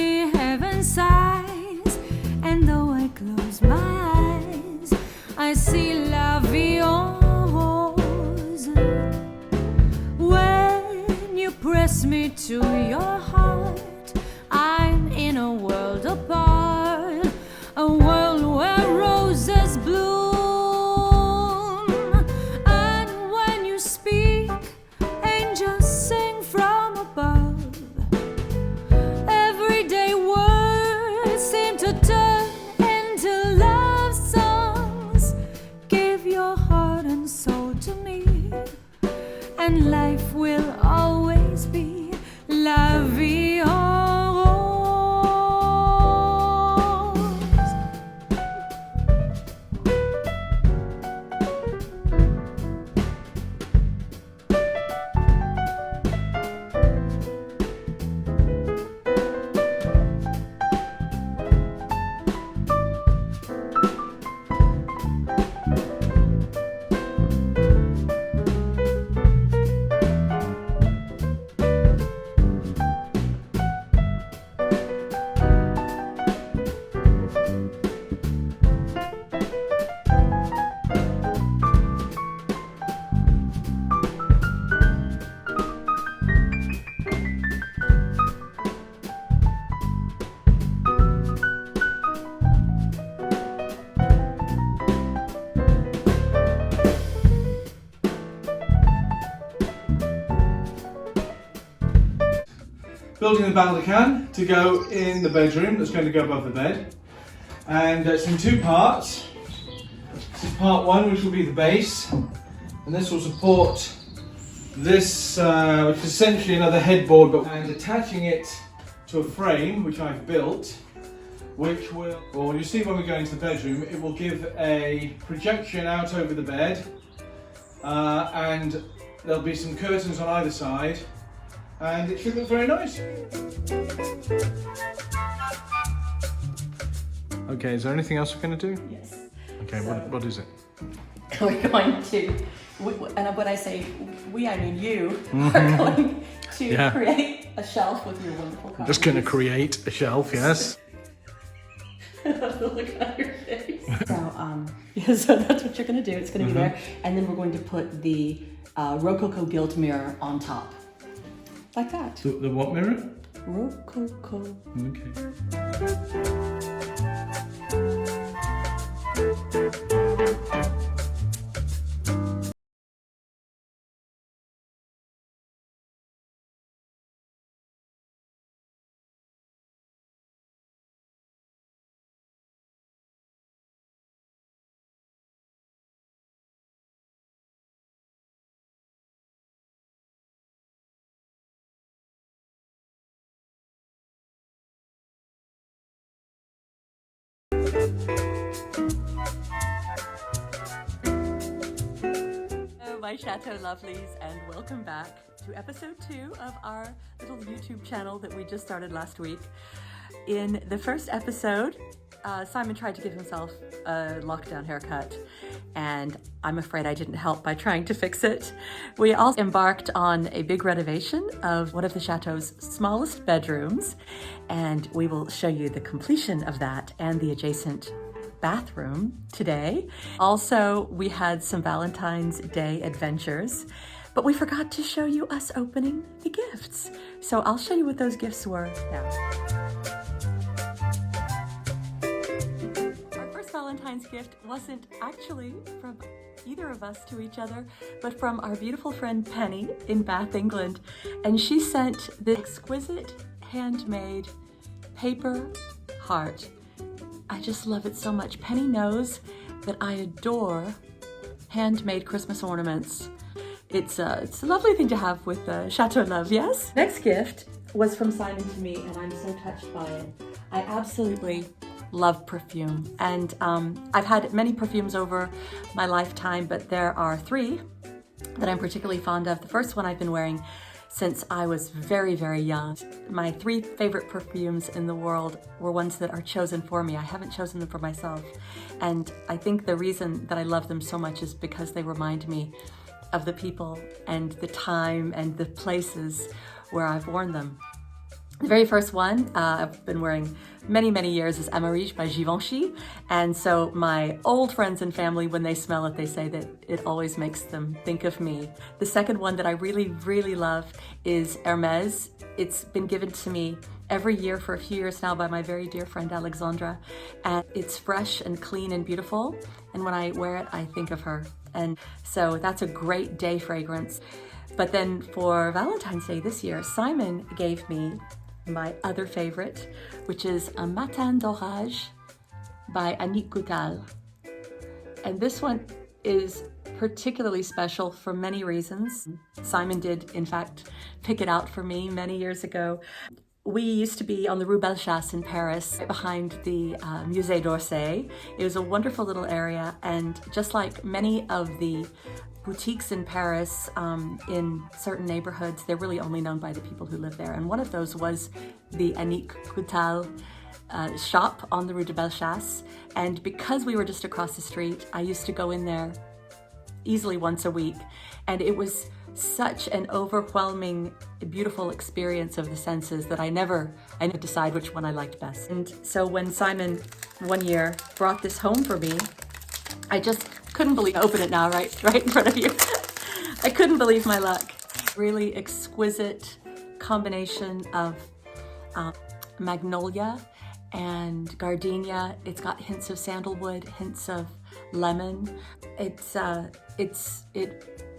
see heaven sighs, and though I close my eyes, I see la vie en rose. When you press me to your heart, I'm in a world apart, a world where roses bloom. And when you speak, angels sing from above. Everyday words seem to turn into love songs. Give your heart and soul to me, and life will always be la vie en rose. Building the Valentine to go in the bedroom that's going to go above the bed, and it's in two parts. This is part one, which will be the base, and this will support this, which is essentially another headboard, and attaching it to a frame which I've built, which will, well, you see when we go into the bedroom, it will give a projection out over the bed, and there'll be some curtains on either side, and it should look very nice. Okay, is there anything else we're going to do? Yes. Okay, So- what is it? We're going to, and when I say we, I mean you, are going to Yeah. create a shelf with your wonderful carpet. I'm just going to create a shelf, yes. The look on your face. Yeah, so that's what you're going to do. It's going to be there. And then we're going to put the Rococo gilt mirror on top. Like that. The what mirror? Rococo. Okay. Hello, my Chateau lovelies, and welcome back to episode 2 of our little YouTube channel that we just started last week. In the first episode, Simon tried to give himself a lockdown haircut, and I'm afraid I didn't help by trying to fix it. We also embarked on a big renovation of one of the Chateau's smallest bedrooms, and we will show you the completion of that and the adjacent bathroom today. Also, we had some Valentine's Day adventures, but we forgot to show you us opening the gifts. So I'll show you what those gifts were now. Our first Valentine's gift wasn't actually from either of us to each other, but from our beautiful friend Penny in Bath, England. And she sent the exquisite handmade paper heart. I just love it so much. Penny knows that I adore handmade Christmas ornaments. It's a lovely thing to have with Chateau love, yes? Next gift was from Simon to me, and I'm so touched by it. I absolutely love perfume, and I've had many perfumes over my lifetime, but there are 3 that I'm particularly fond of. The first one I've been wearing since I was very, very young. My 3 favorite perfumes in the world were ones that are chosen for me. I haven't chosen them for myself. And I think the reason that I love them so much is because they remind me of the people and the time and the places where I've worn them. The very first one I've been wearing many years is Amarige by Givenchy. And so my old friends and family, when they smell it, they say that it always makes them think of me. The second one that I really love is Hermès. It's been given to me every year for a few years now by my very dear friend Alexandra. And it's fresh and clean and beautiful. And when I wear it, I think of her. And so that's a great day fragrance. But then for Valentine's Day this year, Simon gave me my other favorite, which is a Matin d'Orage by Annick Goutal. And this one is particularly special for many reasons. Simon did, in fact, pick it out for me many years ago. We used to be on the Rue Bellechasse in Paris, right behind the Musée d'Orsay. It was a wonderful little area, and just like many of the boutiques in Paris, in certain neighborhoods, they're really only known by the people who live there. And one of those was the Annick Goutal shop on the Rue de Bellechasse. And because we were just across the street, I used to go in there easily once a week. And it was such an overwhelming, beautiful experience of the senses that I never decide which one I liked best. And so when Simon one year brought this home for me, I just couldn't believe, open it now, right in front of you. I couldn't believe my luck. Really exquisite combination of magnolia and gardenia. It's got hints of sandalwood, hints of lemon.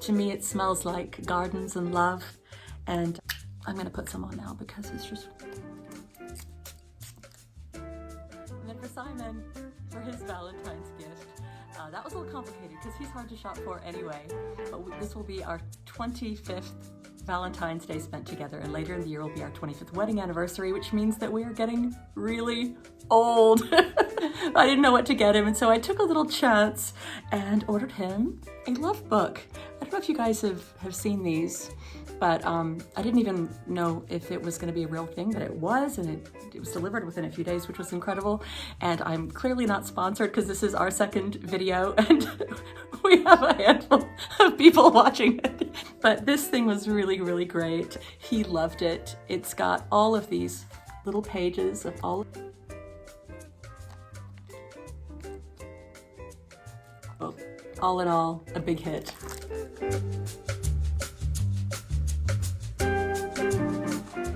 To me, it smells like gardens and love. And I'm gonna put some on now because it's just. And then for Simon, for his Valentine's gift, that was a little complicated because he's hard to shop for anyway. But this will be our 25th Valentine's Day spent together, and later in the year will be our 25th wedding anniversary, which means that we are getting really old. I didn't know what to get him, and so I took a little chance and ordered him a love book. I don't know if you guys have seen these, but I didn't even know if it was going to be a real thing, but it was, and it was delivered within a few days, which was incredible. And I'm clearly not sponsored because this is our second video, and we have a handful of people watching it. But this thing was really great. He loved it. It's got all of these little pages of all. All in all, a big hit.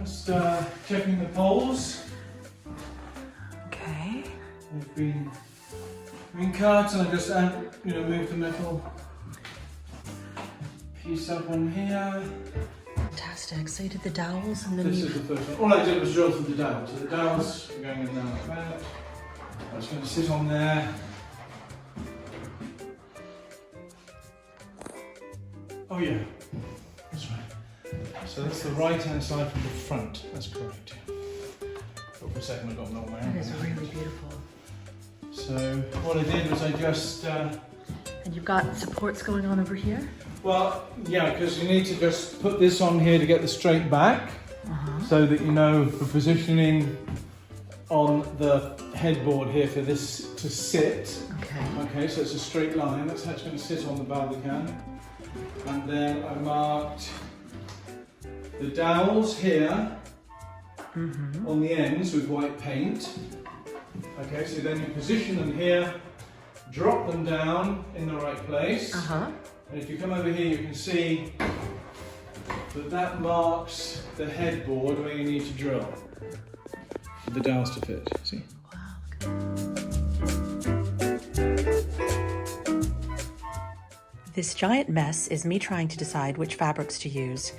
Just checking the poles. Okay. They've been cut, and I just moved the metal piece up on here. Fantastic. So you did the dowels and then This is the first one. All I did was drill through the dowels. So the dowels are going in there like that. I'm just going to sit on there. Oh yeah, that's right. So that's the right-hand side from the front. That's correct. But for a second I got the wrong way. that is really beautiful. So what I did was I just... And you've got supports going on over here? Well, yeah, because you need to just put this on here to get the straight back, so that you know the positioning on the headboard here for this to sit. Okay. Okay, so it's a straight line. That's how it's going to sit on the Valentine. And then I marked the dowels here on the ends with white paint. Okay, so then you position them here, drop them down in the right place. And if you come over here, you can see that marks the headboard where you need to drill for the dowels to fit. See? This giant mess is me trying to decide which fabrics to use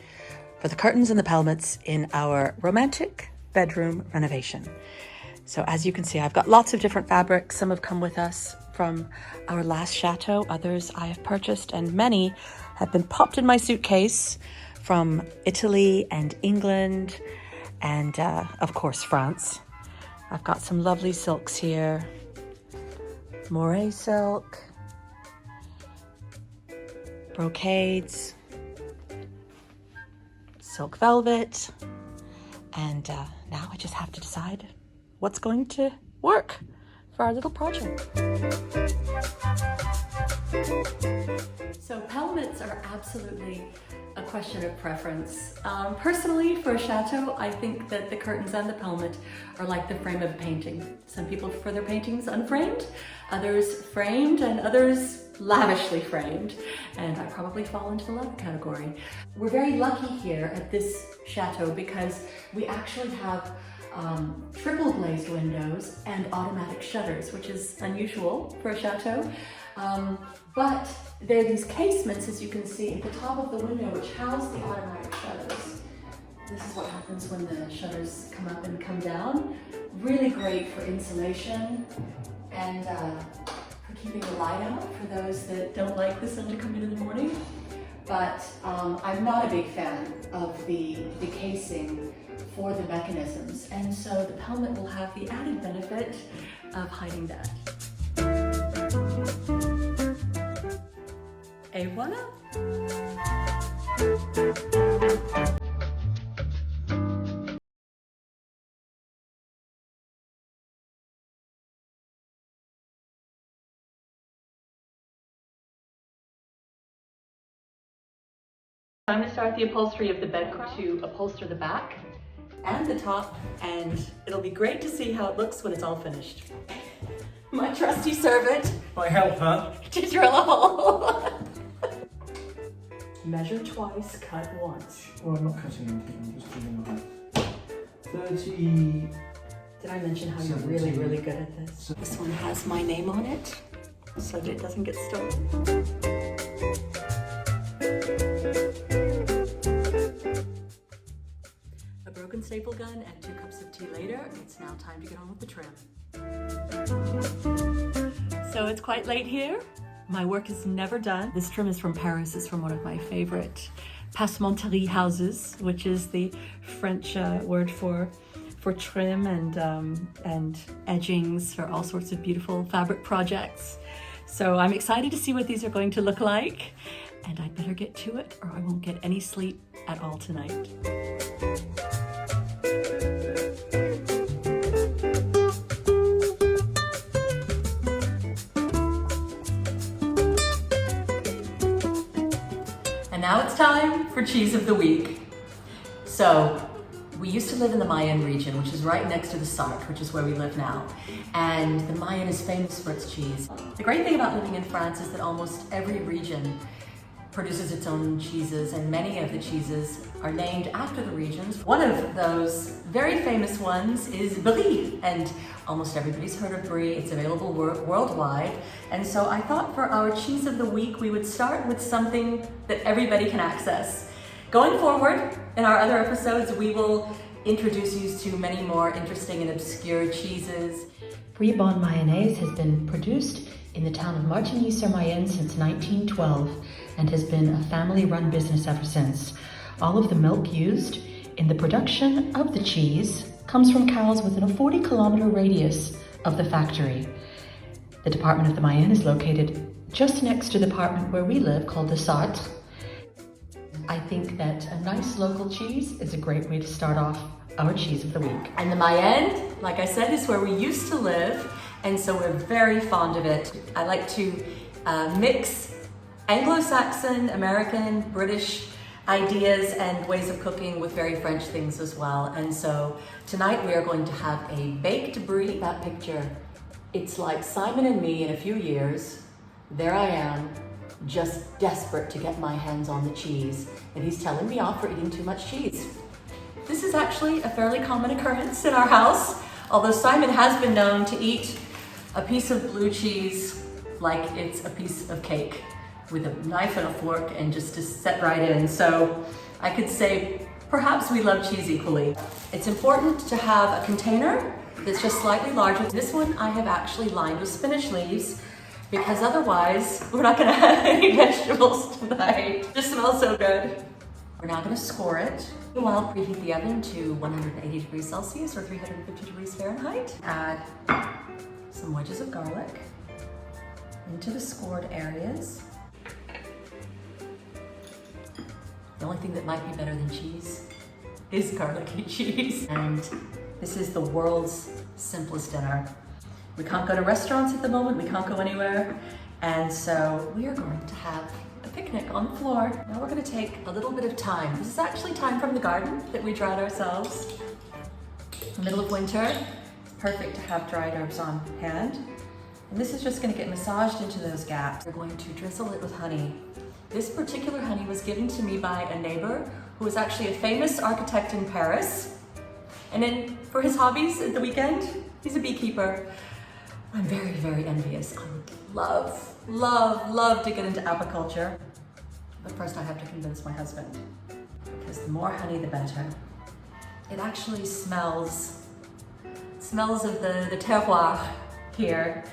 for the curtains and the pelmets in our romantic bedroom renovation. So as you can see, I've got lots of different fabrics. Some have come with us from our last chateau, others I have purchased, and many have been popped in my suitcase from Italy and England and of course France. I've got some lovely silks here. Moire silk, brocades, silk velvet, and now I just have to decide what's going to work for our little project. So pelmets are absolutely a question of preference. Personally, for a chateau, I think that the curtains and the pelmet are like the frame of a painting. Some people prefer their paintings unframed, others framed, and others lavishly framed, and I probably fall into the latter category. We're very lucky here at this chateau because we actually have triple glazed windows and automatic shutters, which is unusual for a chateau. But there are these casements, as you can see, at the top of the window, which house the automatic shutters. This is what happens when the shutters come up and come down. Really great for insulation and for keeping the light out for those that don't like the sun to come in the morning. But I'm not a big fan of the casing for the mechanisms, and so the pelmet will have the added benefit of hiding that. Et voila! Time to start the upholstery of the bedroom, to upholster the back and the top, and it'll be great to see how it looks when it's all finished. My trusty servant. My helper. To drill a hole. Measure twice, cut once. Well, I'm not cutting anything, I'm just drilling a hole. 30... Did I mention how you're really, really good at this? This one has my name on it, so that it doesn't get stolen. A broken staple gun and 2 cups of tea later, it's now time to get on with the trim. So it's quite late here. My work is never done. This trim is from Paris. It's from one of my favorite passementerie houses, which is the French word for trim and edgings for all sorts of beautiful fabric projects. So I'm excited to see what these are going to look like, and I'd better get to it or I won't get any sleep at all tonight. And now it's time for cheese of the week. So we used to live in the Mayenne region, which is right next to the Sarthe, which is where we live now. And the Mayenne is famous for its cheese. The great thing about living in France is that almost every region produces its own cheeses, and many of the cheeses are named after the regions. One of those very famous ones is brie, and almost everybody's heard of brie. It's available worldwide. And so I thought for our cheese of the week, we would start with something that everybody can access. Going forward, in our other episodes, we will introduce you to many more interesting and obscure cheeses. Brie Bon Mayonnaise has been produced in the town of Martigny-sur-Mayenne since 1912 and has been a family-run business ever since. All of the milk used in the production of the cheese comes from cows within a 40-kilometer radius of the factory. The department of the Mayenne is located just next to the department where we live, called the Sarthe. I think that a nice local cheese is a great way to start off our cheese of the week. And the Mayenne, like I said, is where we used to live, and so we're very fond of it. I like to mix Anglo-Saxon, American, British ideas and ways of cooking with very French things as well. And so tonight we are going to have a baked brie. That picture, it's like Simon and me in a few years. There I am, just desperate to get my hands on the cheese, and he's telling me off for eating too much cheese. This is actually a fairly common occurrence in our house, although Simon has been known to eat a piece of blue cheese like it's a piece of cake, with a knife and a fork and just to set right in. So I could say perhaps we love cheese equally. It's important to have a container that's just slightly larger. This one I have actually lined with spinach leaves, because otherwise we're not gonna have any vegetables tonight. It just smells so good. We're now gonna score it. Meanwhile, preheat the oven to 180 degrees Celsius or 350 degrees Fahrenheit. Add some wedges of garlic into the scored areas. The only thing that might be better than cheese is garlicky cheese. And this is the world's simplest dinner. We can't go to restaurants at the moment, we can't go anywhere. And so we are going to have a picnic on the floor. Now we're gonna take a little bit of thyme. This is actually thyme from the garden that we dried ourselves. Middle of winter, perfect to have dried herbs on hand. And this is just gonna get massaged into those gaps. We're going to drizzle it with honey. This particular honey was given to me by a neighbor who was actually a famous architect in Paris. And then for his hobbies at the weekend, he's a beekeeper. I'm very, very envious. I would love, love, love to get into apiculture. But first I have to convince my husband, because the more honey, the better. It actually smells of the terroir here,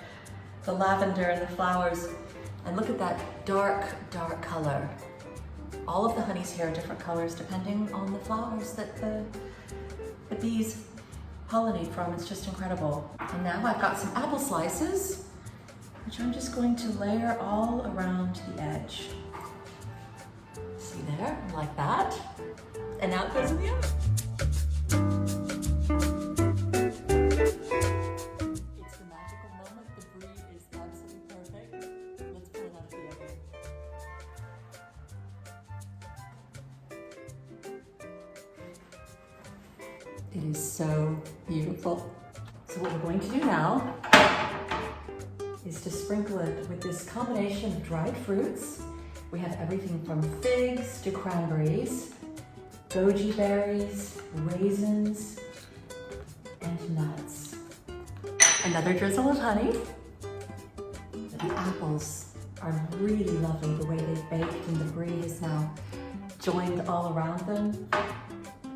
the lavender and the flowers. And look at that dark, dark color. All of the honeys here are different colors depending on the flowers that the bees pollinate from. It's just incredible. And now I've got some apple slices, which I'm just going to layer all around the edge. See there, like that. And now it goes in the oven. It's the magical moment. The brie is absolutely perfect. Let's pull it out of the oven. It is so beautiful. So what we're going to do now is to sprinkle it with this combination of dried fruits. We have everything from figs to cranberries, goji berries, raisins, and nuts. Another drizzle of honey. The apples are really lovely the way they've baked, and the brie is now joined all around them.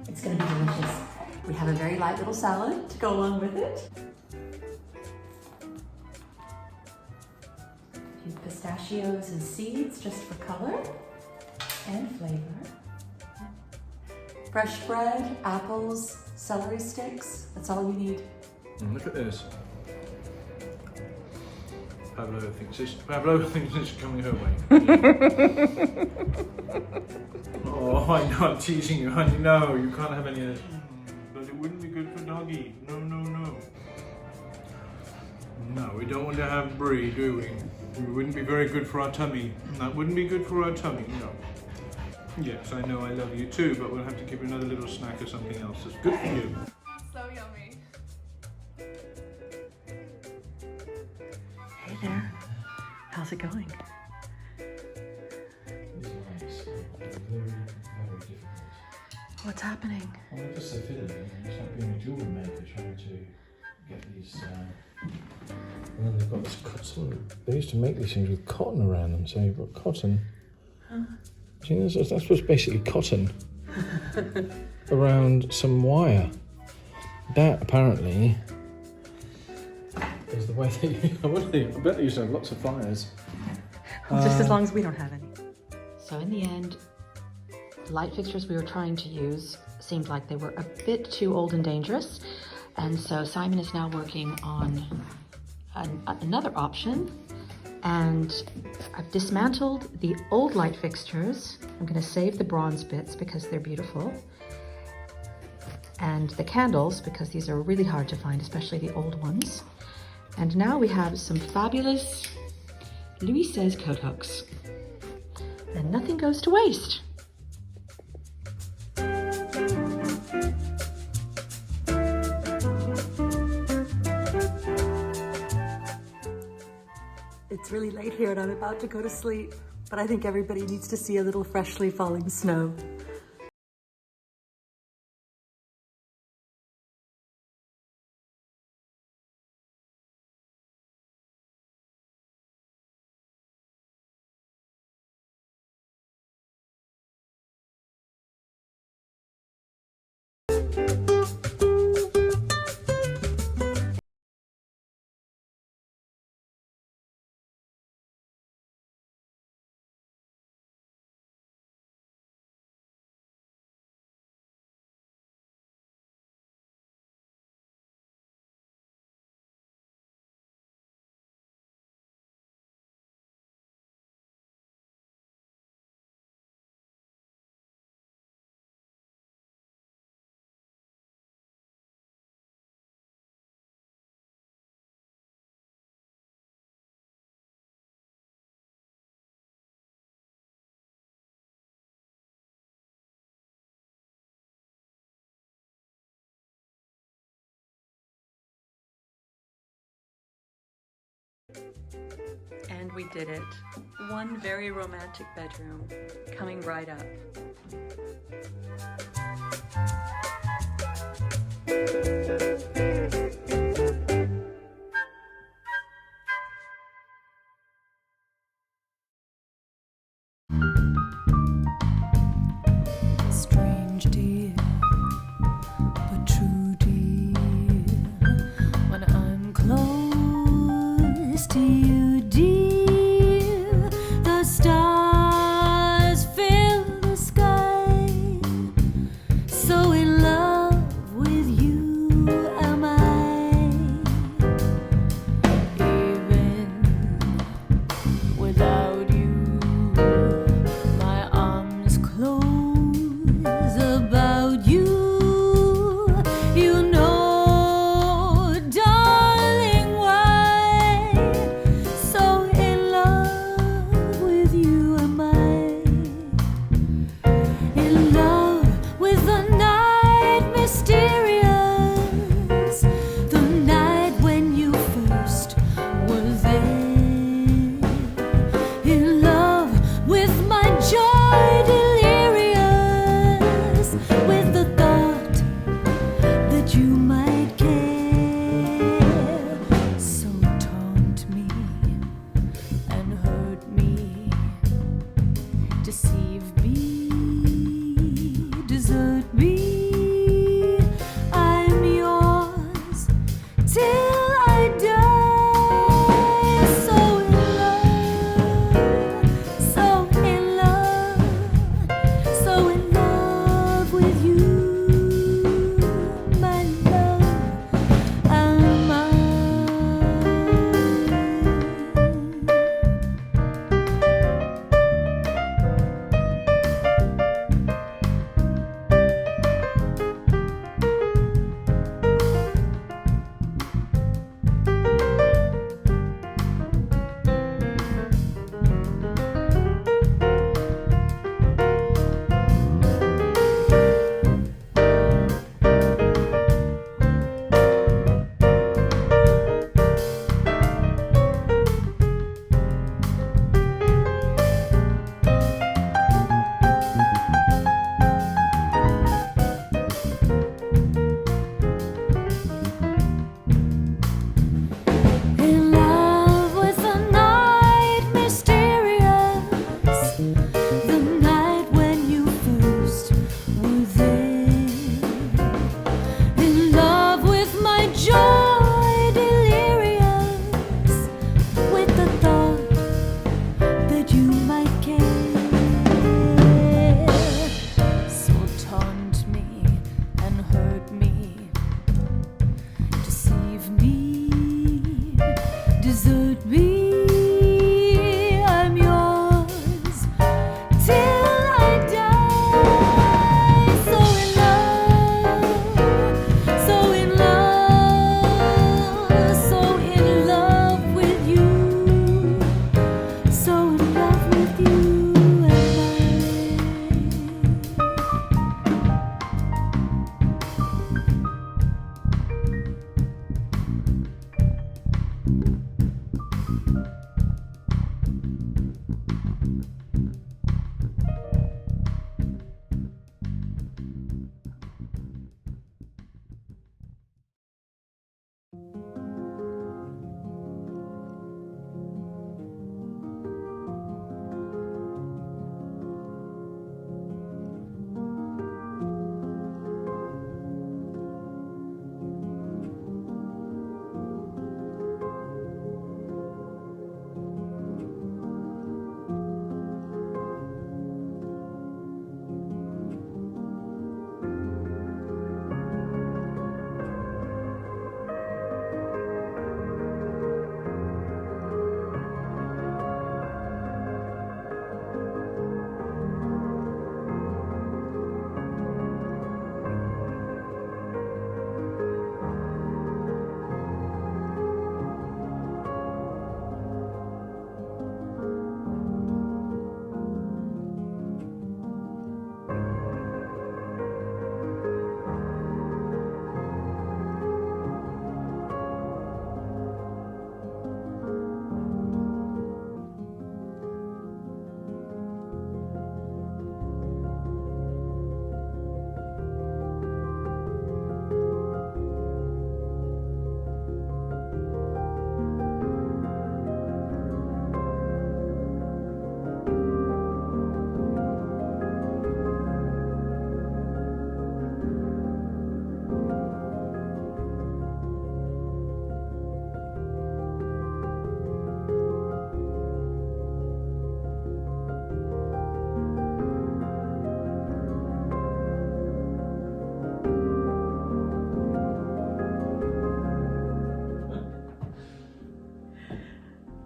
It's going to be delicious. We have a very light little salad to go along with it. A few pistachios and seeds just for color and flavor. Fresh bread, apples, celery sticks. That's all you need. Look at this. Pavlova thinks this is coming her way. Oh, I know, I'm teasing you, honey. No, you can't have any of this. But it wouldn't be good for doggy. No, no, no. No, we don't want to have brie, do we? It wouldn't be very good for our tummy. That wouldn't be good for our tummy, no. Yes, I know I love you too, but we'll have to give you another little snack or something else that's good for you. So yummy. Hey there. How's it going? Very difficult. What's happening? Well, because they fit it, it's like being a jewellery maker trying to get these. And then they've got this cotton. They used to make these things with cotton around them, so you've got cotton. Huh? Do you know that's what's basically cotton around some wire. That apparently is the way they. I bet they used to have lots of fires. Well, just as long as we don't have any. So in the end, the light fixtures we were trying to use seemed like they were a bit too old and dangerous. And so Simon is now working on another option. And I've dismantled the old light fixtures. I'm going to save the bronze bits because they're beautiful. And the candles, because these are really hard to find, especially the old ones. And now we have some fabulous Louis XVI coat hooks. And nothing goes to waste. It's really late here and I'm about to go to sleep, but I think everybody needs to see a little freshly falling snow. And we did it. One very romantic bedroom coming right up. Strange dear, but true dear, when I'm close to you, dear, the stars fill the sky. So in love with you am I, even without you, my arms close about you. You know, darling, why so in love with you am I, in love with the night mysterious, the night when you first were there, in love with my joy delirious, with the thought that you might care. So taunt me and hurt me, deceive me, desert me. I'm yours till I die. So in love, so in love with you, my love, am I. In love with the night mysterious, the night when you first were there, in love with my joy delirious, with the thought that you might care. So taunt me and hurt me, deceive me, desert me. I'm yours till I die. So in love with you, so in love with you am I.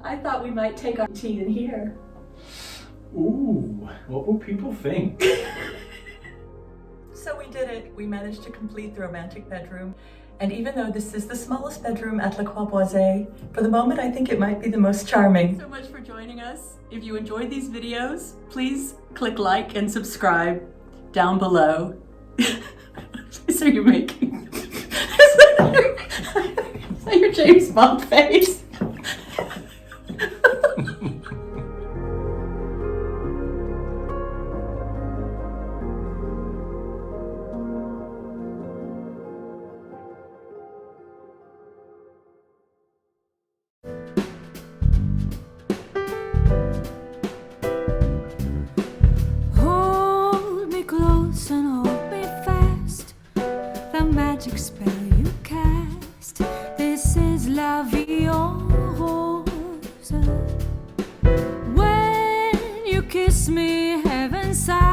I thought we might take our tea in here. Ooh, what will people think? So we did it. We managed to complete the romantic bedroom. And even though this is the smallest bedroom at Le Croix-Boisé, for the moment I think it might be the most charming. Thanks so much for joining us. If you enjoyed these videos, please click like and subscribe down below. So you're making... Is that your James Bond face? Hold me close and hold me fast. The magic spell you cast. This is la vie en rose. When you kiss me, heaven sighs.